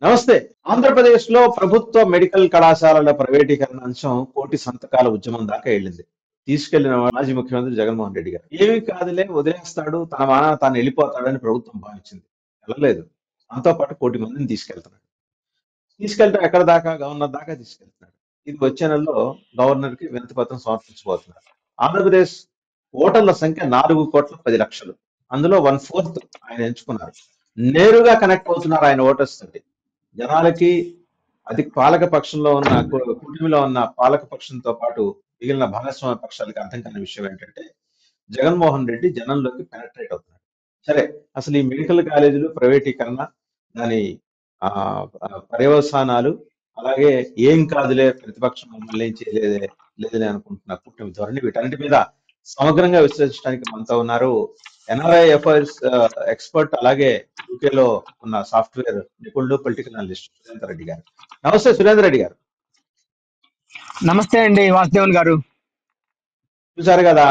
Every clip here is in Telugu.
నమస్తే. ఆంధ్రప్రదేశ్‌లో ప్రభుత్వ మెడికల్ కళాశాలల ప్రైవేటీకరణ అంశం కోటి సంతకాల ఉద్యమం దాకా ఎళ్ళింది. తీసుకెళ్లిన మాజీ ముఖ్యమంత్రి జగన్మోహన్ రెడ్డి గారు. ఏమీ కాదులే వదిలేస్తాడు, తన మానాన తాను ఎళ్ళిపోతాడని ప్రభుత్వం భావించింది. ఎళ్ళలేదు. తనతో పాటు కోటి మందిని తీసుకెళ్తున్నాడు. తీసుకెళ్ళటం ఎక్కడి దాకా? గవర్నర్ దాకా తీసుకెళ్తున్నాడు. ఇది వచ్చే నెలలో గవర్నర్‌కి వినతి పత్రం సమర్పించబోతున్నారు. ఆంధ్రప్రదేశ్ ఓటర్ల సంఖ్య 4,10,00,000. అందులో 1/4 ఆయన ఎంచుకున్నారు. నేరుగా కనెక్ట్ అవుతున్నారు ఆయన ఓటర్స్ తోటి. జనాలకి అది పాలక పక్షంలో ఉన్న కూటమిలో ఉన్న పాలక పక్షంతో పాటు మిగిలిన భాగస్వామ్య పక్షాలకి అర్థం కాని విషయం ఏంటంటే జగన్మోహన్ రెడ్డి జనంలోకి పెనట్రేట్ అవుతున్నాడు. సరే, అసలు ఈ మెడికల్ కాలేజీలు ప్రైవేటీకరణ, దాని ఆ పర్యవసానాలు, అలాగే ఏం కాదులే ప్రతిపక్షం మమ్మల్ని ఏం చేయలేదే లేదని అనుకుంటున్న కూటమి ధోరణి, వీటన్నిటి మీద సమగ్రంగా విశ్లేషించడానికి మనతో ఉన్నారు ఎన్ఆర్ఐ అఫైర్స్ ఎక్స్పర్ట్, అలాగే యూకేలో ఉన్న సాఫ్ట్వేర్ నిపుణులు, పొలిటికల్ అనలిస్ట్ సురేందర్ రెడ్డి గారు. నమస్తే సురేందర్ రెడ్డి గారు. నమస్తే అండి వాసుదేవన్ గారు. చూసారు కదా,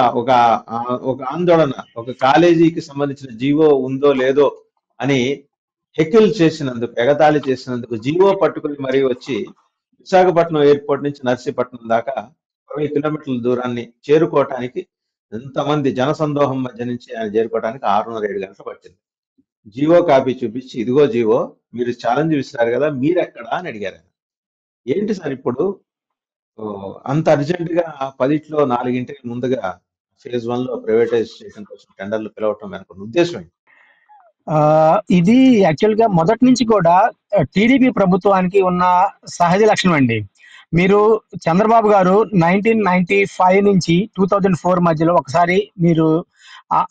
ఒక ఆందోళన, ఒక కాలేజీకి సంబంధించిన జీవో ఉందో లేదో అని హెకిల్ చేసినందుకు, ఎగతాళి చేసినందుకు జీవో పట్టుకుని మరీ వచ్చి విశాఖపట్నం ఎయిర్పోర్ట్ నుంచి నర్సీపట్నం దాకా 20 కిలోమీటర్ల దూరాన్ని చేరుకోవటానికి, ఎంతమంది జనసందోహం మధ్య నుంచి ఆయన చేరుకోవడానికి 6.5 గంటలు పట్టింది. జీవో కాపీ చూపించి, ఇదిగో జీవో, మీరు ఛాలెంజ్ విసిరారు కదా, మీరెక్కడా అని అడిగారు ఆయన. ఏంటి సార్ ఇప్పుడు అంత అర్జెంట్ గా 10ట్లో 4ంటికి ముందుగా ఫేజ్ 1 లో ప్రైవేటైజ్ చేయడం కోసం టెండర్లు పిలవటం వెనుక ఉద్దేశం ఏంటి? ఇది యాక్చువల్ గా మొదటి నుంచి కూడా టీడీపీ ప్రభుత్వానికి ఉన్న సహజ లక్షణం అండి. మీరు చంద్రబాబు గారు 1995 నుంచి 2004 మధ్యలో ఒకసారి మీరు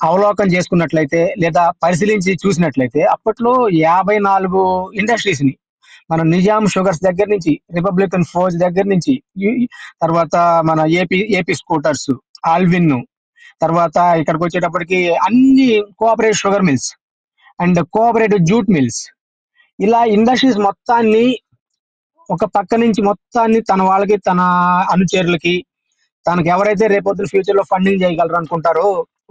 అవలోకనం చేసుకున్నట్లయితే లేదా పరిశీలించి చూసినట్లయితే అప్పట్లో 54 ఇండస్ట్రీస్ ని, మన నిజాం షుగర్స్ దగ్గర నుంచి, రిపబ్లికన్ ఫోర్జ్ దగ్గర నుంచి, తర్వాత మన ఏపీ స్కూటర్స్, ఆల్విన్, తర్వాత ఇక్కడికి వచ్చేటప్పటికి అన్ని cooperative sugar mills and cooperative jute mills, ఇలా ఇండస్ట్రీస్ మొత్తాన్ని ఒక పక్క నుంచి మొత్తాన్ని తన వాళ్ళకి, తన అనుచరులకి, తనకి ఎవరైతే రేపొద్దున ఫ్యూచర్ లో ఫండింగ్ చేయగలరు అనుకుంటారో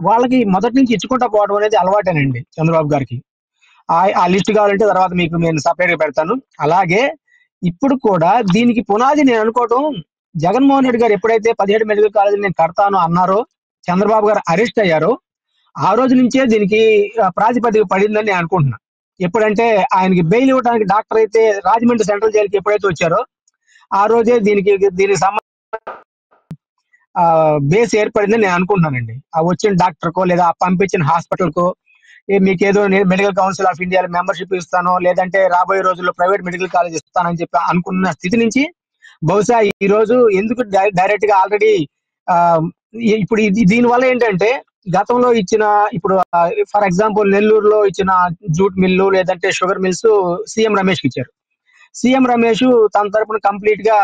వాళ్ళకి మొదటి నుంచి ఇచ్చుకుంటా పోవడం అనేది అలవాటేనండి చంద్రబాబు గారికి. ఆ లిస్ట్ కావాలంటే తర్వాత మీకు నేను సపరేట్ గా పెడతాను. అలాగే ఇప్పుడు కూడా దీనికి పునాది నేను అనుకోవటం, జగన్మోహన్ రెడ్డి గారు ఎప్పుడైతే 17 మెడికల్ కాలేజీలు నేను కడతాను అన్నారో, చంద్రబాబు గారు అరెస్ట్ అయ్యారో, ఆ రోజు నుంచే దీనికి ప్రాతిపదిక పడిందని నేను అనుకుంటున్నా. ఎప్పుడంటే ఆయనకి బెయిల్ ఇవ్వడానికి డాక్టర్ అయితే రాజమండ్రి సెంట్రల్ జైలుకి ఎప్పుడైతే వచ్చారో ఆ రోజే దీనికి బేస్ ఏర్పడిందని నేను అనుకుంటున్నానండి. ఆ వచ్చిన డాక్టర్కో లేదా పంపించిన హాస్పిటల్కో మీకు ఏదో medical council of India membership ఇస్తానో, లేదంటే రాబోయే రోజుల్లో ప్రైవేట్ మెడికల్ కాలేజ్ ఇస్తానని చెప్పి అనుకున్న స్థితి నుంచి బహుశా ఈ రోజు ఎందుకు డైరెక్ట్ గా ఆల్రెడీ ఇప్పుడు దీనివల్ల ఏంటంటే గతంలో ఇచ్చిన, ఇప్పుడు ఫర్ ఎగ్జాంపుల్ నెల్లూరులో ఇచ్చిన జూట్ మిల్లు లేదంటే షుగర్ మిల్స్ సీఎం రమేష్ కి ఇచ్చారు. సీఎం రమేష్ తన తరపున కంప్లీట్ గా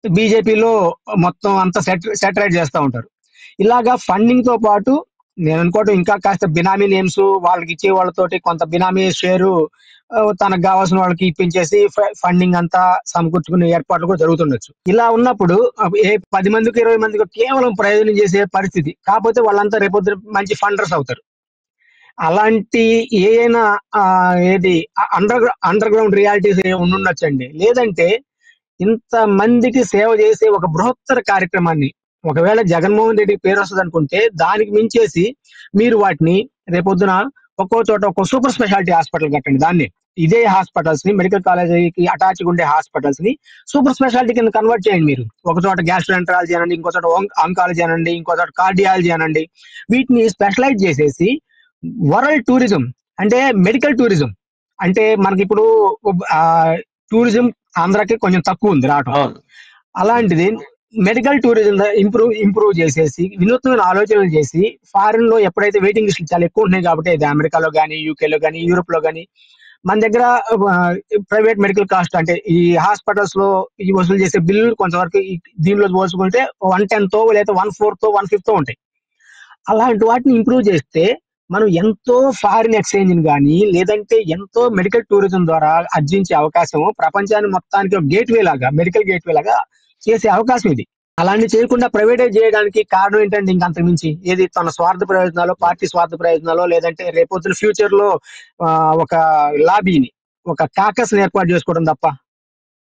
బీజేపీలో మొత్తం అంతా సెటరేట్ చేస్తూ ఉంటారు. ఇలాగా ఫండింగ్ తో పాటు నేను అనుకోవటం ఇంకా కాస్త బినామీ నేమ్స్ వాళ్ళకి ఇచ్చే వాళ్ళతోటి కొంత బినామీ షేరు తనకు కావాల్సిన వాళ్ళకి ఇప్పించేసి ఫండింగ్ అంతా సమకూర్చుకునే ఏర్పాట్లు కూడా జరుగుతుండొచ్చు. ఇలా ఉన్నప్పుడు 10 మందికి 20 మందికి కేవలం ప్రయోజనం చేసే పరిస్థితి. కాకపోతే వాళ్ళంతా రేపొద్దు మంచి ఫండర్స్ అవుతారు. అలాంటి ఏదైనా ఏది అండర్ గ్రౌండ్ రియాలిటీస్ ఉండుండొచ్చండి. లేదంటే ఇంత మందికి సేవ చేసే ఒక బృహత్తర కార్యక్రమాన్ని ఒకవేళ జగన్మోహన్ రెడ్డి పేరు వస్తుంది అనుకుంటే దానికి మించేసి మీరు వాటిని రేపొద్దున ఒక్కో చోట ఒక్కో సూపర్ స్పెషాలిటీ హాస్పిటల్ కట్టండి. దాన్ని ఇదే హాస్పిటల్స్ ని, మెడికల్ కాలేజీకి అటాచ్ ఉండే హాస్పిటల్స్ ని సూపర్ స్పెషాలిటీ కింద కన్వర్ట్ చేయండి. మీరు ఒక చోట గ్యాస్ట్రోఎంటరాలజీ అనండి, ఇంకో చోట ఆంకాలజీ అనండి, ఇంకో చోట కార్డియాలజీ అనండి, వీటిని స్పెషలైజ్ చేసేసి వరల్డ్ టూరిజం అంటే మెడికల్ టూరిజం అంటే మనకి ఇప్పుడు టూరిజం ఆంధ్రాకి కొంచెం తక్కువ ఉంది రావటం. అలాంటిది మెడికల్ టూరిజం ఇంప్రూవ్ చేసేసి వినూత్నమైన ఆలోచనలు చేసి ఫారిన్ లో ఎప్పుడైతే వెయిటింగ్ లిస్టులు చాలా ఎక్కువ ఉన్నాయి కాబట్టి, ఇది అమెరికాలో కానీ, యూకేలో కానీ, యూరోప్ లో కానీ, మన దగ్గర ప్రైవేట్ మెడికల్ కాస్ట్ అంటే ఈ హాస్పిటల్స్ లో ఈ వసూలు చేసే బిల్లులు కొంతవరకు దీనిలో పోల్చుకుంటే 1/10 లేదా 1/4 1/5 ఉంటాయి. అలాంటి వాటిని ఇంప్రూవ్ చేస్తే మనం ఎంతో ఫారిన్ ఎక్స్చేంజ్ కానీ లేదంటే ఎంతో మెడికల్ టూరిజం ద్వారా ఆర్జించే అవకాశం ప్రపంచాన్ని మొత్తానికి గేట్వే లాగా, మెడికల్ గేట్వే లాగా చేసే అవకాశం ఇది. అలాంటి చేయకుండా ప్రైవేటైజ్ చేయడానికి కారణం ఏంటంటే ఇంకంతకు మించి ఏది తన స్వార్థ ప్రయోజనాలు, పార్టీ స్వార్థ ప్రయోజనాలు, లేదంటే రేపొద్దున ఫ్యూచర్ లో ఒక లాబీని, ఒక కాకస్ ఏర్పాటు చేసుకోవడం తప్ప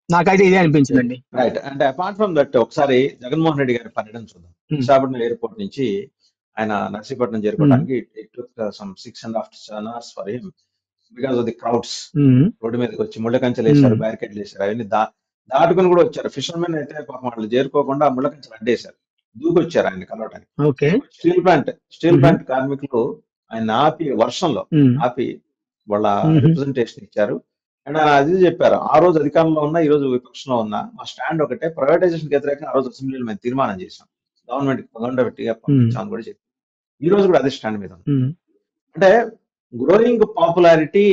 నాకైతే ఇదే అనిపించిందండి. రైట్. అంటే అపార్ట్ ఫ్రమ్ దట్ ఒకసారి జగన్మోహన్ రెడ్డి గారి పర్యటన చూద్దాం. విశాఖపట్నం ఎయిర్పోర్ట్ నుంచి ఆయన నర్సీపట్నం చేరుకోవడానికి it took some 6.5 hours for him because of the crowds. Road మీదకి వచ్చి ముళ్ళ కంచెలు వేశారు, బ్యారికేడ్లు వేశారు, అవన్నీ దాటుకుని కూడా వచ్చారు. ఫిషర్మెన్ అయితే పాపం వాళ్ళు చేరుకోకుండా ముళ్ళ కంచెలు అడ్డేశారు, దూకొచ్చారు ఆయన కలవడానికి. స్టీల్ ప్లాంట్ కార్మికులు ఆయన ఆపి వర్షంలో ఆపి వాళ్ళ రిప్రజెంటేషన్ ఇచ్చారు. అండ్ ఆయన అది చెప్పారు, ఆ రోజు అధికారంలో ఉన్నా ఈ రోజు విపక్షంలో ఉన్నా మా స్టాండ్ ఒకటే, ప్రైవేటైజేషన్ వ్యతిరేకంగా ఆ రోజు అసెంబ్లీలో మేము తీర్మానం చేశాం, గవర్నమెంట్ గా పంపించామని కూడా చెప్పారు. ఈ రోజు కూడా అదే స్టాండ్ మీద ఉంది. అంటే growing popularity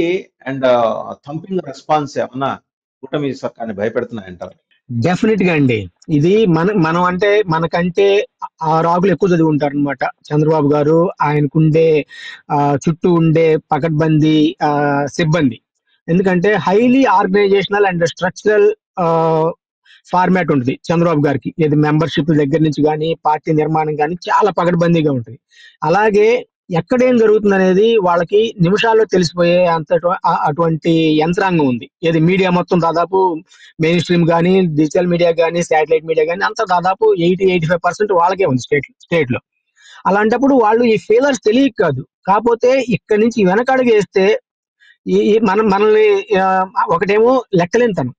and thumping response ఏమన్నా కూటమి సర్కార్ని భయపెడుతున్నాయంటారు? డెఫినెట్ గా అండి. ఇది మనం అంటే మనకంటే ఆ రాగులు ఎక్కువ చదివి ఉంటారు అనమాట చంద్రబాబు గారు. ఆయనకుండే చుట్టూ ఉండే పకడ్బందీ సిబ్బంది. ఎందుకంటే highly organisational and structural format ఉంటుంది చంద్రబాబు గారికి. ఏది మెంబర్షిప్ దగ్గర నుంచి కానీ పార్టీ నిర్మాణం కానీ చాలా పకడ్బందీగా ఉంటుంది. అలాగే ఎక్కడేం జరుగుతుంది అనేది వాళ్ళకి నిమిషాల్లో తెలిసిపోయే అటువంటి యంత్రాంగం ఉంది. ఏది మీడియా మొత్తం దాదాపు మెయిన్ స్ట్రీమ్ కానీ, డిజిటల్ మీడియా కానీ, శాటిలైట్ మీడియా కానీ అంతా దాదాపు 80-85% వాళ్ళకే ఉంది స్టేట్ లో. అలాంటప్పుడు వాళ్ళు ఈ ఫెయిలర్స్ తెలియక కాదు, కాకపోతే ఇక్కడి నుంచి వెనకడుగు వేస్తే మనల్ని ఒకటేమో లెక్కలేంతనం,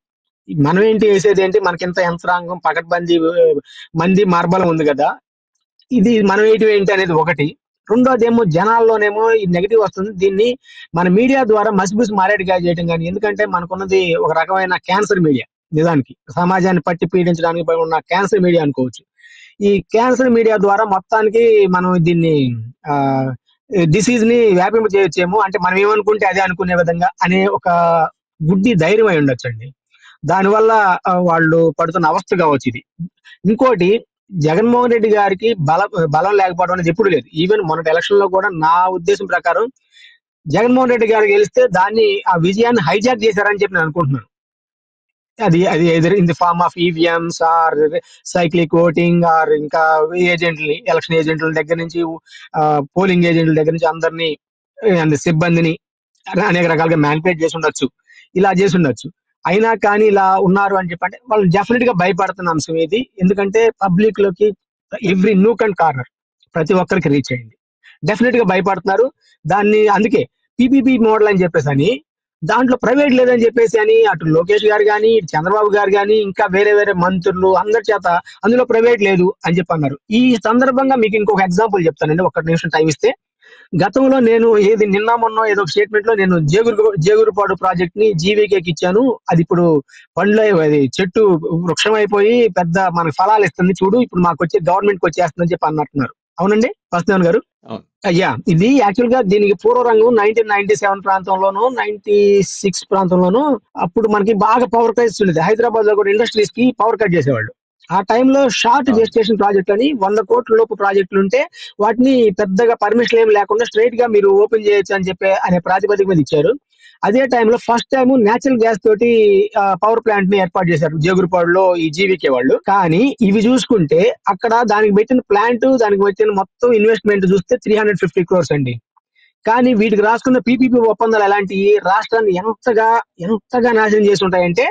మనం ఏంటి వేసేది ఏంటి, మనకింత యంత్రాంగం పకడ్బందీ మంది మార్బలం ఉంది కదా, ఇది మనం ఏంటి అనేది ఒకటి. రెండోదేమో జనాల్లోనేమో ఈ నెగిటివ్ వస్తుంది. దీన్ని మన మీడియా ద్వారా మసిబుసి మారేడుగా చేయడం కానీ, ఎందుకంటే మనకున్నది ఒక రకమైన క్యాన్సర్ మీడియా, నిజానికి సమాజాన్ని పట్టి పీడించడానికి ఉన్న క్యాన్సర్ మీడియా అనుకోవచ్చు. ఈ క్యాన్సర్ మీడియా ద్వారా మొత్తానికి మనం దీన్ని డిసీజ్ ని వ్యాపింప చేయొచ్చేమో, అంటే మనం ఏమనుకుంటే అదే అనుకునే విధంగా అనే ఒక గుడ్డి ధైర్యం అయి ఉండొచ్చండి. దానివల్ల వాళ్ళు పడుతున్న అవస్థ కావచ్చు ఇది. ఇంకోటి, జగన్మోహన్ రెడ్డి గారికి బలం లేకపోవడం అనేది ఎప్పుడు లేదు. ఈవెన్ మొన్నటి ఎలక్షన్ లో కూడా నా ఉద్దేశం ప్రకారం జగన్మోహన్ రెడ్డి గారు గెలిస్తే ఆ విజయాన్ని హైజాక్ చేశారని చెప్పి నేను అనుకుంటున్నాను. అది in the form of EVMs or cyclic voting or ఇంకా ఏజెంట్లని, ఎలక్షన్ ఏజెంట్ల దగ్గర నుంచి పోలింగ్ ఏజెంట్ల దగ్గర నుంచి అందరినీ సిబ్బందిని అనేక రకాలుగా మ్యానిపులేట్ చేసి ఉండొచ్చు, ఇలా చేసి ఉండొచ్చు. అయినా కానీ ఇలా ఉన్నారు అని చెప్పంటే వాళ్ళు డెఫినెట్ గా భయపడుతున్న అంశం ఇది. ఎందుకంటే పబ్లిక్ లోకి ఎవ్రీ నూక్ అండ్ కార్నర్ ప్రతి ఒక్కరికి రీచ్ అయింది. డెఫినెట్ గా భయపడుతున్నారు దాన్ని. అందుకే పీపీపీ మోడల్ అని చెప్పేసి అని, దాంట్లో ప్రైవేట్ లేదని చెప్పేసి అని అటు లోకేష్ గారు కానీ, చంద్రబాబు గారు కానీ, ఇంకా వేరే వేరే మంత్రులు అందరి చేత అందులో ప్రైవేట్ లేదు అని చెప్పి అన్నారు. ఈ సందర్భంగా మీకు ఇంకొక ఎగ్జాంపుల్ చెప్తానండి, 1 నిమిషం టైం ఇస్తే. గతంలో నేను నిన్న మొన్న ఏదో ఒక స్టేట్మెంట్ లో నేను జేగురుపాడు ప్రాజెక్ట్ ని జీవీకేకి ఇచ్చాను, అది ఇప్పుడు పండ్లు అది చెట్టు వృక్షం అయిపోయి పెద్ద మనకి ఫలాలు ఇస్తుంది చూడు, ఇప్పుడు మాకు వచ్చే గవర్నమెంట్ కి వచ్చేస్తుందని చెప్పి అన్నట్టున్నారు. అవునండి వస్తున్నాను గారు? అయ్యా, ఇది యాక్చువల్ గా దీనికి పూర్వరంగం 1997 ప్రాంతంలోనూ 96 ప్రాంతంలోనూ అప్పుడు మనకి బాగా పవర్ క్రైసిస్ ఉండేది. హైదరాబాద్ లో కూడా ఇండస్ట్రీస్ కి పవర్ కట్ చేసేవాళ్ళు. ఆ టైంలో షార్ట్ జెస్టేషన్ ప్రాజెక్ట్ అని 100 కోట్ల లోపు ప్రాజెక్టులు ఉంటే వాటిని పెద్దగా పర్మిషన్ ఏమి లేకుండా స్ట్రైట్ గా మీరు ఓపెన్ చేయొచ్చు అని చెప్పి అనే ప్రాతిపదిక మీద ఇచ్చారు. అదే టైంలో ఫస్ట్ టైం నేచురల్ గ్యాస్ తోటి పవర్ ప్లాంట్ ని ఏర్పాటు చేశారు జేగురుపాడులో ఈ జీవీకే వాళ్ళు. కానీ ఇవి చూసుకుంటే అక్కడ దానికి పెట్టిన ప్లాంట్, దానికి పెట్టిన మొత్తం ఇన్వెస్ట్మెంట్ చూస్తే 350 crores అండి. కానీ వీటికి రాసుకున్న పీపీపీ ఒప్పందాలు ఎలాంటివి, రాష్ట్రాన్ని ఎంతగా నాశనం చేసి ఉంటాయంటే,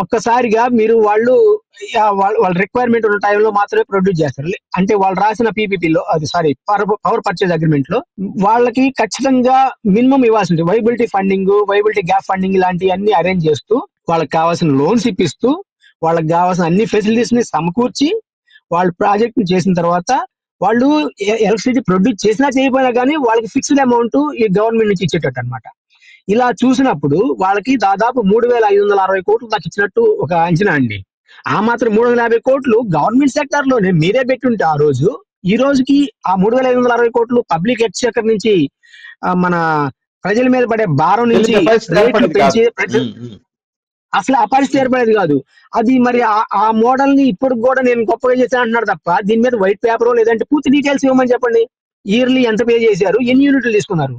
ఒక్కసారిగా మీరు వాళ్ళ రిక్వైర్మెంట్ ఉన్న టైంలో మాత్రమే ప్రొడ్యూస్ చేస్తారు. అంటే వాళ్ళు రాసిన పీపీపీలో పవర్ పర్చేజ్ అగ్రిమెంట్ లో వాళ్ళకి ఖచ్చితంగా మినిమం ఇవ్వాల్సింది viability funding, viability gap funding ఇలాంటివన్నీ అరేంజ్ చేస్తూ, వాళ్ళకి కావాల్సిన లోన్స్ ఇప్పిస్తూ, వాళ్ళకి కావాల్సిన అన్ని ఫెసిలిటీస్ ని సమకూర్చి వాళ్ళు ప్రాజెక్ట్ ని చేసిన తర్వాత వాళ్ళు ఎలక్ట్రిసిటీ ప్రొడ్యూస్ చేసినా చేయకపోయినా కానీ వాళ్ళకి ఫిక్స్డ్ అమౌంట్ ఈ గవర్నమెంట్ నుంచి ఇచ్చేటట్టు అనమాట. ఇలా చూసినప్పుడు వాళ్ళకి దాదాపు 3,560 కోట్లు దాకా ఇచ్చినట్టు ఒక అంచనా అండి. ఆ మాత్రం 350 కోట్లు గవర్నమెంట్ సెక్టర్ లోనే మీరే పెట్టుంటే ఆ రోజు, ఈ రోజుకి ఆ 3,560 కోట్లు పబ్లిక్ ఎక్స్చెకర్ నుంచి మన ప్రజల మీద పడే భారం నుంచి రేట్లు పెంచి అసలు ఆ పరిస్థితి ఏర్పడేది కాదు. అది మరి ఆ మోడల్ ని ఇప్పుడు కూడా నేను గొప్పగా చేశాను అంటున్నారు తప్ప, దీని మీద వైట్ పేపర్ లేదంటే పూర్తి డీటెయిల్స్ ఇవ్వమని చెప్పండి. ఇయర్లీ ఎంత పే చేశారు, ఎన్ని యూనిట్లు తీసుకున్నారు,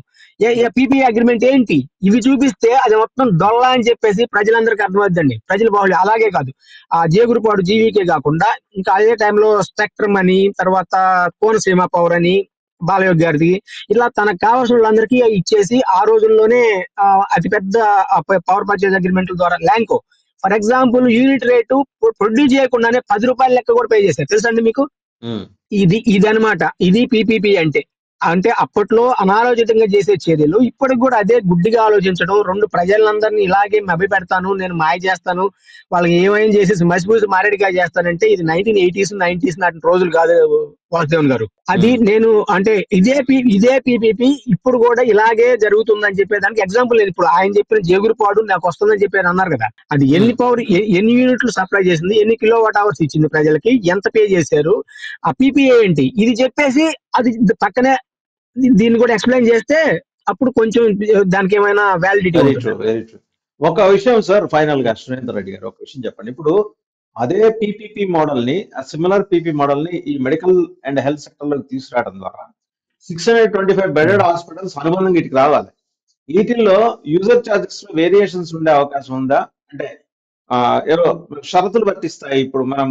పీపీ అగ్రిమెంట్ ఏంటి, ఇవి చూపిస్తే అది మొత్తం డొల్లా అని చెప్పేసి ప్రజలందరికీ అర్థమవుతుందండి. ప్రజలు బాగుంది. అలాగే కాదు, ఆ జేగురుపాడు జీవీకే కాకుండా ఇంకా అదే టైంలో స్పెక్ట్రమ్ అని, తర్వాత కోనసీమ పవర్ అని, బాలయోగి గారిది, ఇలా తనకు కావాల్సిన వాళ్ళందరికీ ఇచ్చేసి ఆ రోజుల్లోనే అతిపెద్ద పవర్ పర్చేజ్ అగ్రిమెంట్ల ద్వారా Lanco for example unit rate produce చేయకుండానే ₹10 లెక్క కూడా పే చేశారు, తెలుసా అండి మీకు? ఉమ్, ఇదనమాట. ఇది పీపీపీ అంటే. అంటే అప్పట్లో అనాలోచితంగా చేసే చర్యలు ఇప్పటికి కూడా అదే గుడ్డిగా ఆలోచించడం, 2 ప్రజలందరినీ ఇలాగే మభ్యపెడతాను, నేను మాయ చేస్తాను, వాళ్ళకి ఏమైనా చేసేసి మసిపూసి మారేడుకాయ చేస్తానంటే ఇది 1980s 90s నాటి రోజులు కాదు వాసుదేవన్ గారు. అది ఉమ్, నేను అంటే ఇదే పీపీపీ ఇప్పుడు కూడా ఇలాగే జరుగుతుందని చెప్పేదానికి ఎగ్జాంపుల్ నేను ఇప్పుడు ఆయన చెప్పిన జేగురుపాడు నాకు వస్తుందని చెప్పి అన్నారు కదా. అది ఉమ్. ఎన్ని పవర్ ఎన్ని యూనిట్లు సప్లై చేసింది, ఎన్ని కిలోవాట్ అవర్స్ ఇచ్చింది ప్రజలకి, ఎంత పే చేశారు, ఆ పీపీఏ ఏంటి, ఇది చెప్పేసి అది పక్కనే దీన్ని కూడా ఎక్స్ప్లెయిన్ చేస్తే అప్పుడు కొంచెం దానికి ఏమైనా వ్యాలిడిటీ వెరీ ఉంటుంది. True, very true. ఒక విషయం సార్, ఫైనల్ గా సురేందర్ రెడ్డి గారు ఒక విషయం చెప్పండి. ఇప్పుడు అదే పీపీపీ మోడల్ ని, సిమిలర్ పీపీ మోడల్ ని ఈ మెడికల్ అండ్ హెల్త్ సెక్టర్ లోకి తీసుకురావడం ద్వారా 625 బెడెడ్ హాస్పిటల్స్ అనుబంధంగా ఇటుకు రావాలి. వీటిల్లో యూజర్ చార్జెస్ లో వేరియేషన్స్ ఉండే అవకాశం ఉందా? అంటే ఏదో షరతులు వర్తిస్తాయి. ఇప్పుడు మనం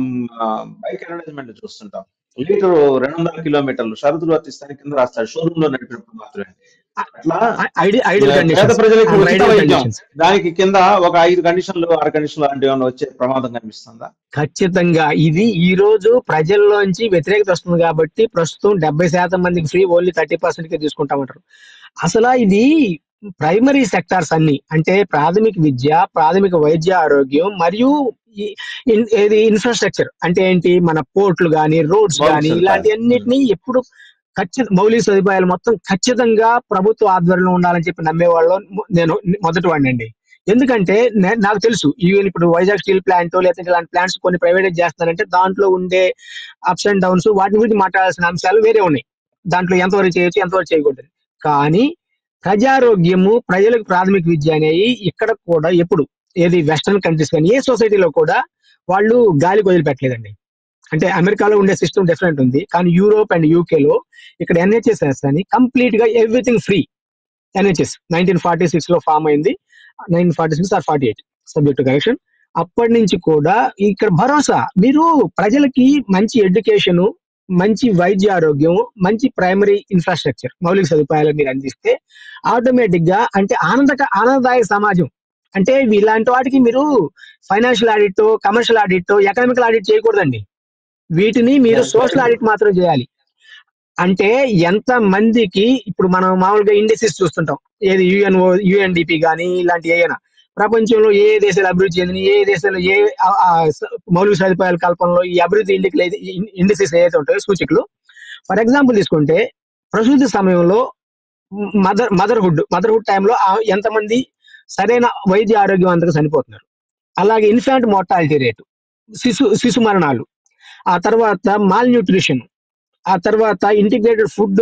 బైక్ అడ్వర్టైజ్మెంట్ చూస్తుంటాం, లీటర్ 200 కిలోమీటర్లు షరతులు వర్తిస్తాయి కింద రాస్తాడు, షోరూమ్ లో నడిపినప్పుడు మాత్రమే. అట్లా ఐడియల్ పేద కండిషన్స్ ప్రజలకు అండ్ ఉచిత ఐడియల్ వైద్యం, కండిషన్స్ దానికి కింద ఒక 5 కండిషన్లు 6 కండిషన్లు లాంటివి ఏమైనా వచ్చే ప్రమాదం కనిపిస్తుందా? ఖచ్చితంగా ఇది ఈ రోజు ప్రజల్లోంచి వ్యతిరేకత వస్తుంది కాబట్టి ప్రస్తుతం 70% మందికి ఫ్రీ, ఓన్లీ 30% కే తీసుకుంటామంటారు. అసలు ఇది ప్రైమరీ సెక్టార్స్ అన్ని అంటే ప్రాథమిక విద్య, ప్రాథమిక వైద్య ఆరోగ్యం మరియు ఏది ఇన్ఫ్రాస్ట్రక్చర్ అంటే ఏంటి, మన పోర్ట్లు గానీ, రోడ్స్ మౌలిక గానీ, సదుపాయాలు. ఇలాంటివన్నిటిని ఎప్పుడు మౌలిక సదుపాయాలు మొత్తం ఖచ్చితంగా ప్రభుత్వ ఆధ్వర్యంలో ఉండాలని చెప్పి నమ్మేవాళ్ళు నేను మొదటి వాడినండి. ఎందుకంటే నాకు తెలుసు ఈవెన్ ఇప్పుడు వైజాగ్ స్టీల్ ప్లాంట్ లేకపోతే ఇలాంటి ప్లాంట్స్ కొన్ని ప్రైవేటైజ్ చేస్తున్నారంటే దాంట్లో ఉండే అప్స్ అండ్ డౌన్స్ వాటి గురించి మాట్లాడాల్సిన అంశాలు వేరే ఉన్నాయి. దాంట్లో ఎంతవరకు చేయొచ్చు, ఎంతవరకు చేయకూడదు. కానీ ప్రజారోగ్యము, ప్రజలకు ప్రాథమిక విద్య అనేవి ఇక్కడ కూడా ఎప్పుడు ఏది వెస్టర్న్ కంట్రీస్ కానీ ఏ సొసైటీలో కూడా వాళ్ళు గాలికి వదిలిపెట్టలేదండి. అంటే అమెరికాలో ఉండే సిస్టమ్ డిఫరెంట్ ఉంది, కానీ యూరోప్ అండ్ యూకేలో ఇక్కడ ఎన్హెచ్ఎస్ అని కంప్లీట్ గా ఎవ్రీథింగ్ ఫ్రీ. ఎన్హెచ్ఎస్ 1946 లో ఫామ్ అయింది, 1946 ఆర్ 48 సబ్జెక్ట్ టు కరెక్షన్. అప్పటి నుంచి కూడా ఇక్కడ భరోసా, మీరు ప్రజలకి మంచి ఎడ్యుకేషన్, మంచి వైద్య ఆరోగ్యం, మంచి ప్రైమరీ ఇన్ఫ్రాస్ట్రక్చర్ మౌలిక సదుపాయాలు మీరు అందిస్తే ఆటోమేటిక్ గా అంటే ఆనందదాయక సమాజం. అంటే ఇలాంటి వాటికి మీరు financial audit, commercial audit, economical audit చేయకూడదండి. వీటిని మీరు సోషల్ ఆడిట్ మాత్రం చేయాలి. అంటే ఎంత మందికి ఇప్పుడు మనం మామూలుగా ఇండెక్సెస్ చూస్తుంటాం, ఏది యుఎన్ఓ, యుఎన్డిపి కానీ ఇలాంటి ఏమైనా ప్రపంచంలో ఏ దేశాలు అభివృద్ధి చెందిన, ఏ దేశాలు ఏ మౌలిక సదుపాయాల కల్పనలో ఈ అభివృద్ధి ఇండెక్సెస్ ఏదైతే ఉంటాయో సూచికలు. ఫర్ ఎగ్జాంపుల్ తీసుకుంటే ప్రసూతి సమయంలో మదర్హుడ్ టైంలో ఎంతమంది సరైన వైద్య ఆరోగ్యవంతంగా చనిపోతున్నారు, అలాగే ఇన్ఫాంట్ మోర్టాలిటీ రేటు, శిశు మరణాలు, ఆ తర్వాత మాల్ న్యూట్రిషన్, ఆ తర్వాత ఇంటిగ్రేటెడ్ ఫుడ్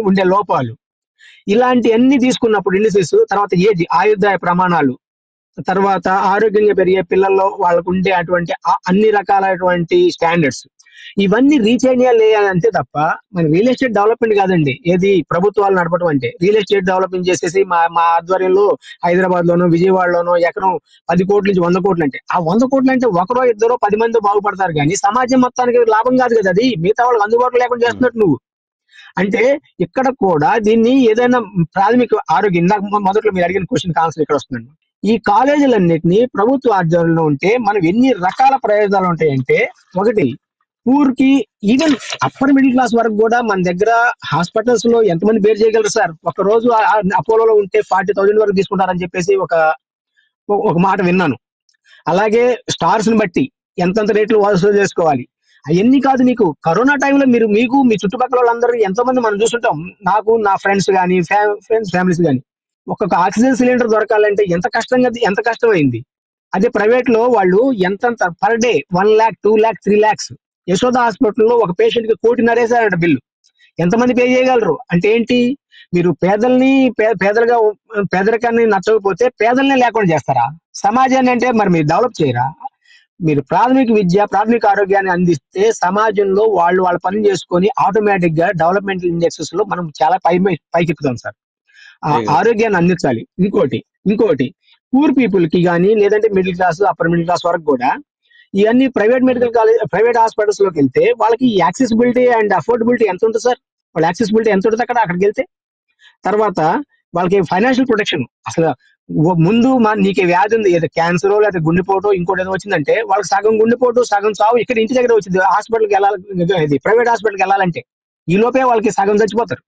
ఉండే లోపాలు, ఇలాంటి అన్ని తీసుకున్నప్పుడు ఇండిసెస్, తర్వాత ఏజ్, ఆయుర్దాయ ప్రమాణాలు, తర్వాత ఆరోగ్యంగా పెరిగే పిల్లల్లో వాళ్ళకు ఉండే అటువంటి అన్ని రకాలైనటువంటి స్టాండర్డ్స్, ఇవన్నీ రీచ్ అంతే తప్ప మన రియల్ ఎస్టేట్ డెవలప్మెంట్ కాదండి. ఏది ప్రభుత్వాలు నడపడం అంటే రియల్ ఎస్టేట్ డెవలప్మెంట్ చేసేసి మా ఆధ్వర్యంలో హైదరాబాద్ లోనో విజయవాడలోనో ఎకరం 10 కోట్ల నుంచి 100 కోట్లు అంటే ఆ 100 కోట్లు అంటే ఒకరో ఇద్దరో 10 మంది బాగుపడతారు, కానీ సమాజం మొత్తానికి లాభం కాదు కదా. అది మిగతా వాళ్ళకి అందుబాటులో లేకుండా చేస్తున్నట్టు నువ్వు. అంటే ఇక్కడ కూడా దీన్ని ఏదైనా ప్రాథమిక ఆరోగ్యం, ఇందాక మొదట్లో మీరు అడిగిన క్వశ్చన్ ఆన్సర్ ఇక్కడ వస్తుందండి. ఈ కాలేజీలన్నిటినీ ప్రభుత్వ ఆధ్వర్యంలో ఉంటే మనం ఎన్ని రకాల ప్రయోజనాలు ఉంటాయంటే, ఒకటి పూర్కి ఈవెన్ అప్పర్ మిడిల్ క్లాస్ వరకు కూడా మన దగ్గర హాస్పిటల్స్ లో ఎంతమంది బేర్ చేయగలరు సార్? ఒక రోజు అపోలోలో ఉంటే 40,000 వరకు తీసుకుంటారని చెప్పేసి ఒక మాట విన్నాను. అలాగే స్టార్స్ ని బట్టి ఎంతంత రేట్లు వసూలు చేసుకోవాలి, అవన్నీ కాదు. మీకు కరోనా టైంలో మీకు మీ చుట్టుపక్కల వాళ్ళందరూ ఎంతో మంది మనం చూస్తుంటాం. నాకు నా ఫ్రెండ్స్ కానీ ఫ్యామిలీస్ కానీ ఒక్కొక్క ఆక్సిజన్ సిలిండర్ దొరకాలంటే ఎంత కష్టమైంది. అదే ప్రైవేట్ లో వాళ్ళు ఎంతంత per day 1 lakh 2 lakh 3 lakhs. Yashoda హాస్పిటల్లో ఒక పేషెంట్ కి 1.5 కోటి వేశారట బిల్లు. ఎంతమంది పే చేయగలరు? అంటే ఏంటి, మీరు పేదరికాన్ని నచ్చకపోతే పేదల్ని లేకుండా చేస్తారా? సమాజాన్ని అంటే మరి మీరు డెవలప్ చేయరా? మీరు ప్రాథమిక విద్య, ప్రాథమిక ఆరోగ్యాన్ని అందిస్తే సమాజంలో వాళ్ళ పని చేసుకొని ఆటోమేటిక్ గా డెవలప్మెంట్ ఇండెక్సెస్ లో మనం చాలా పైకెక్కుతాం సార్. ఆరోగ్యాన్ని అందించాలి. ఇంకోటి పూర్ పీపుల్ కి కానీ లేదంటే middle class, upper middle class వరకు కూడా ఇవన్నీ private medical college, private hospitals లోకి వెళ్తే వాళ్ళకి యాక్సెసిబిలిటీ అండ్ అఫోర్డబిలిటీ ఎంత ఉంటుంది సార్? వాళ్ళ యాక్సెసిబిలిటీ ఎంత ఉంటుంది అక్కడికి వెళ్తే. తర్వాత వాళ్ళకి ఫైనాన్షియల్ ప్రొటెక్షన్. అసలు ముందు నీకు వ్యాధి ఉంది, ఏదో క్యాన్సర్ లేదా గుండెపోటు ఇంకోటి ఏదో వచ్చిందంటే వాళ్ళకి సగం గుండెపోటు సగం చావు ఇక్కడ ఇంటి దగ్గర వచ్చింది. హాస్పిటల్కి వెళ్ళాలి, ప్రైవేట్ హాస్పిటల్కి వెళ్ళాలంటే ఈ లోపే వాళ్ళకి సగం చచ్చిపోతారు.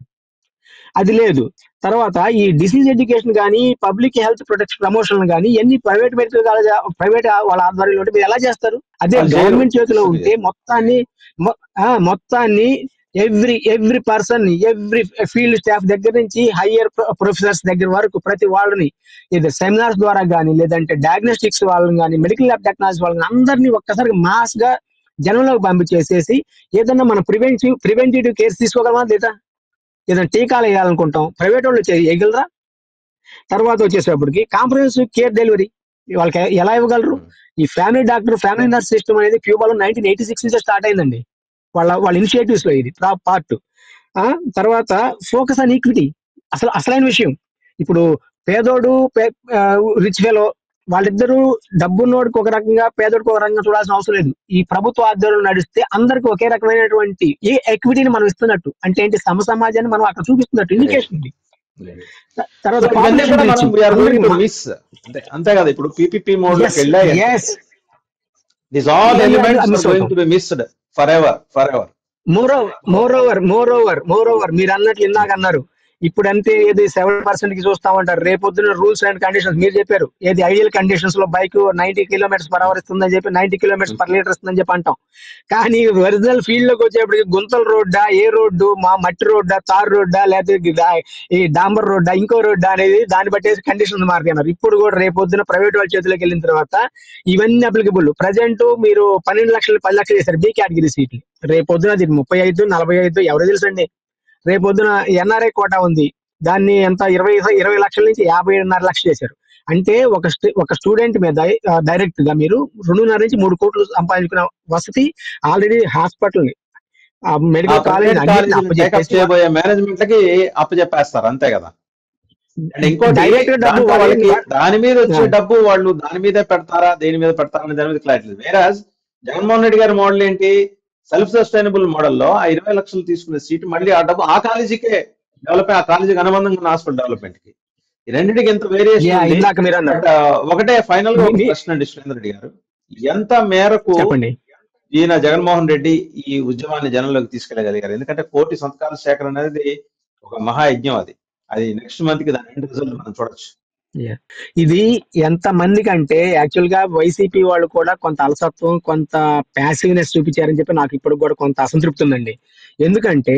అది లేదు. తర్వాత ఈ డిసీజ్ ఎడ్యుకేషన్ కానీ పబ్లిక్ హెల్త్ ప్రొటెక్షన్ ప్రమోషన్ కానీ ఇవన్నీ ప్రైవేట్ మెడికల్ కాలేజ్ ప్రైవేట్ వాళ్ళ ఆధ్వర్యంలో ఉంటే మీరు ఎలా చేస్తారు? అదే గవర్నమెంట్ చేతిలో ఉంటే మొత్తాన్ని every person, every field staff దగ్గర నుంచి హయ్యర్ ప్రొఫెసర్స్ దగ్గర వరకు ప్రతి వాళ్ళని ఏదో సెమినార్స్ ద్వారా కానీ లేదంటే డయాగ్నోస్టిక్స్ వాళ్ళని కానీ మెడికల్ ల్యాబ్ టెక్నాలజీ వాళ్ళని అందరినీ ఒక్కసారి మాస్ గా జనంలోకి పంపించేసేసి ఏదన్నా మనం ప్రివెంటివ్ కేర్స్ తీసుకోగలమా లేదా? ఏదైనా టీకాలు వేయాలనుకుంటాం, ప్రైవేట్ వాళ్ళు వేయగలరా? తర్వాత వచ్చేసేపటికి కాంప్రహెన్సివ్ కేర్ డెలివరీ వాళ్ళకి ఎలా ఇవ్వగలరు? ఈ family doctor, family nurse system అనేది క్యూబాలో 1986 నుంచి స్టార్ట్ అయిందండి. వాళ్ళ ఇనిషియేటివ్స్ లో ఇది పార్ట్. తర్వాత ఫోకస్ ఆన్ ఈక్విటీ. అసలైన విషయం ఇప్పుడు పేదోడు రిచ్ ఫెలో వాళ్ళిద్దరూ డబ్బున్నోడికి ఒక రకంగా పేదోడికి ఒక రకంగా చూడాల్సిన అవసరం లేదు. ఈ ప్రభుత్వ ఆధ్వర్యంలో నడిస్తే అందరికి ఒకే రకమైనటువంటి ఏ ఎక్విటీని మనం ఇస్తున్నట్టు, అంటే ఏంటి సమాజాన్ని మనం అక్కడ చూపిస్తున్నట్టు ఇండికేషన్ ఉంది. తర్వాత అంతే కదా, ఇప్పుడు పీపీపీ మోడ్ లోకి వెళ్ళాయి. These all elements are going to be missed forever. Moreover, మీరు అన్నట్లు ఇందాక అన్నారు, ఇప్పుడు అంతే ఏది 7% కి చూస్తామంటారు, రేపొద్దున రూల్స్ అండ్ కండిషన్స్ మీరు చెప్పారు, ఏది ఐడియల్ కండిషన్స్ లో బైక్ 90 km/h ఇస్తుందని చెప్పి 90 km/l ఇస్తుందని చెప్పి అంటాం. కానీ ఒరిజినల్ ఫీల్డ్ లోకి వచ్చేప్పటికి గుంతల రోడ్డా, ఏ రోడ్డు, మట్టి రోడ్డా, తార్ రోడ్డా, లేకపోతే ఈ డాంబర్ రోడ్డా, ఇంకో రోడ్డా అనేది దాన్ని బట్టి కండిషన్స్ మారుతున్నారు. ఇప్పుడు కూడా రేపొద్దున ప్రైవేట్ వాళ్ళ చేతిలోకి వెళ్ళిన తర్వాత ఇవన్నీ అప్లికబుల్. ప్రజెంట్ మీరు 12 లక్షలు 10 లక్షలు చేశారు బి కేటగిరీ సీట్లు, రేపొద్దున అది 35 45 ఎవరు తెలుసండి. రేపొద్దున ఎన్ఆర్ఐ కోటా ఉంది, దాన్ని ఎంత 20 లక్షల నుంచి 50.5 లక్షలు చేశారు. అంటే ఒక స్టూడెంట్ మీద డైరెక్ట్ గా మీరు 2.5 నుంచి 3 కోట్లు సంపాదించుకున్న వసతి already hospital medical college management కి అప్పచెప్పేస్తారు, అంతే కదా. ఇంకోటి దాని మీద వచ్చే డబ్బు వాళ్ళు దాని మీదే పెడతారా, దేని మీద పెడతారా దాని మీద క్లారిటీ లేదు. వేరాజ్ జగన్మోహన్ రెడ్డి గారి మోడల్ ఏంటి, సెల్ఫ్ సస్టైనబుల్ మోడల్లో ఆ 20 లక్షలు తీసుకునే సీటు మళ్ళీ ఆ డబ్బు ఆ కాలేజీకే డెవలప్, ఆ కాలేజీకి అనుబంధంగా ఉన్న హాస్పిటల్ డెవలప్మెంట్ కి. ఈ రెండింటికి ఎంత వేరియేషన్. ఒకటే ఫైనల్ గా ప్రశ్న అండి సురేందర్ రెడ్డి గారు, ఎంత మేరకు ఈయన జగన్మోహన్ రెడ్డి ఈ ఉద్యమాన్ని జనంలోకి తీసుకెళ్లగలిగారు? ఎందుకంటే 1 కోటి సంతకాల సేకరణ అనేది ఒక మహాయజ్ఞం, అది నెక్స్ట్ మంత్ కి దాని ఎండ్ రిజల్ట్ మనం చూడొచ్చు. ఇది ఎంత మందికి అంటే యాక్చువల్ గా వైసీపీ వాళ్ళు కూడా కొంత అలసత్వం, కొంత ప్యాసివ్నెస్ చూపించారని చెప్పి నాకు ఇప్పుడు కూడా కొంత అసంతృప్తి ఉందండి. ఎందుకంటే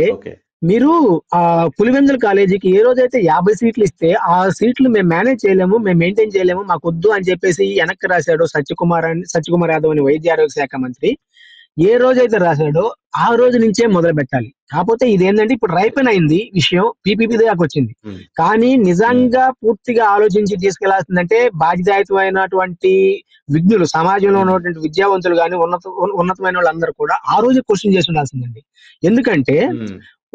మీరు ఆ పులివెందుల కాలేజీకి ఏ రోజైతే 50 సీట్లు ఇస్తే ఆ సీట్లు మేము మేనేజ్ చేయలేము, మేము మెయింటైన్ చేయలేము, మాకు వద్దు అని చెప్పేసి వెనక్కి రాశాడు సత్యకుమార్ యాదవ్ అని వైద్య ఆరోగ్య శాఖ మంత్రి. ఏ రోజైతే రాశాడో ఆ రోజు నుంచే మొదలు పెట్టాలి. కాకపోతే ఇదేంటంటే ఇప్పుడు రైపెన్ అయింది విషయం, పీపీపీ దాకా వచ్చింది. కానీ నిజంగా పూర్తిగా ఆలోచించి తీసుకెళ్లాల్సిందంటే బాధ్యతాయుతమైనటువంటి విజ్ఞులు, సమాజంలో ఉన్నటువంటి విద్యావంతులు కానీ ఉన్నతమైన వాళ్ళందరూ కూడా ఆ రోజు క్వశ్చన్ చేసి ఉండాల్సిందండి. ఎందుకంటే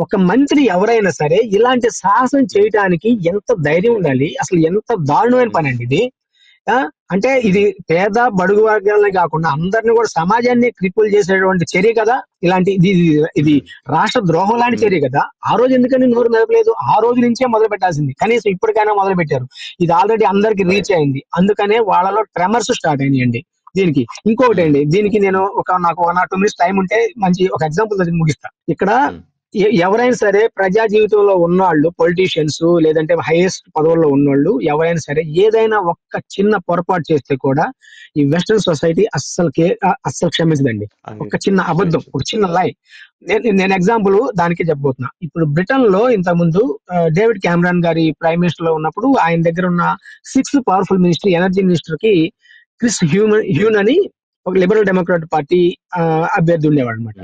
ఒక మంత్రి ఎవరైనా సరే ఇలాంటి సాహసం చేయడానికి ఎంత ధైర్యం ఉండాలి, అసలు ఎంత దారుణమైన పని అండి ఇది. అంటే ఇది పేద బడుగు వర్గాలనే కాకుండా అందరినీ కూడా సమాజాన్ని క్రిపుల్ చేసేటువంటి చర్య కదా ఇలాంటి ఇది రాష్ట్ర ద్రోహం లాంటి చర్య కదా. ఆ రోజు ఎందుకని నోరు మెదపలేదు? ఆ రోజు నుంచే మొదలు పెట్టాల్సింది, కనీసం ఇప్పటికైనా మొదలు పెట్టారు. ఇది ఆల్రెడీ అందరికి రీచ్ అయింది, అందుకనే వాళ్ళలో ట్రెమర్స్ స్టార్ట్ అయినాయండి. దీనికి ఇంకొకటి అండి, దీనికి నేను నాకు 1 or 2 minutes టైం ఉంటే మంచి ఒక ఎగ్జాంపుల్ ముగిస్తా. ఇక్కడ ఎవరైనా సరే ప్రజా జీవితంలో ఉన్నవాళ్ళు, పొలిటీషియన్స్ లేదంటే హైయెస్ట్ పదవుల్లో ఉన్నవాళ్ళు ఎవరైనా సరే ఏదైనా ఒక్క చిన్న పొరపాటు చేస్తే కూడా ఈ వెస్టర్న్ సొసైటీ అస్సలు క్షమించదండి. ఒక చిన్న అబద్ధం, ఒక చిన్న లై. నేను ఎగ్జాంపుల్ దానికి చెప్పబోతున్నా. ఇప్పుడు బ్రిటన్ లో ఇంతకుముందు డేవిడ్ క్యామరాన్ గారి ప్రైమ్ మినిస్టర్ లో ఉన్నప్పుడు ఆయన దగ్గర ఉన్న 6th powerful minister, energy minister కి క్రిస్ హ్యూన్ అని ఒక లిబరల్ డెమోక్రాట్ పార్టీ అభ్యర్థి ఉండేవాడు అనమాట.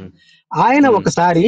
ఆయన ఒకసారి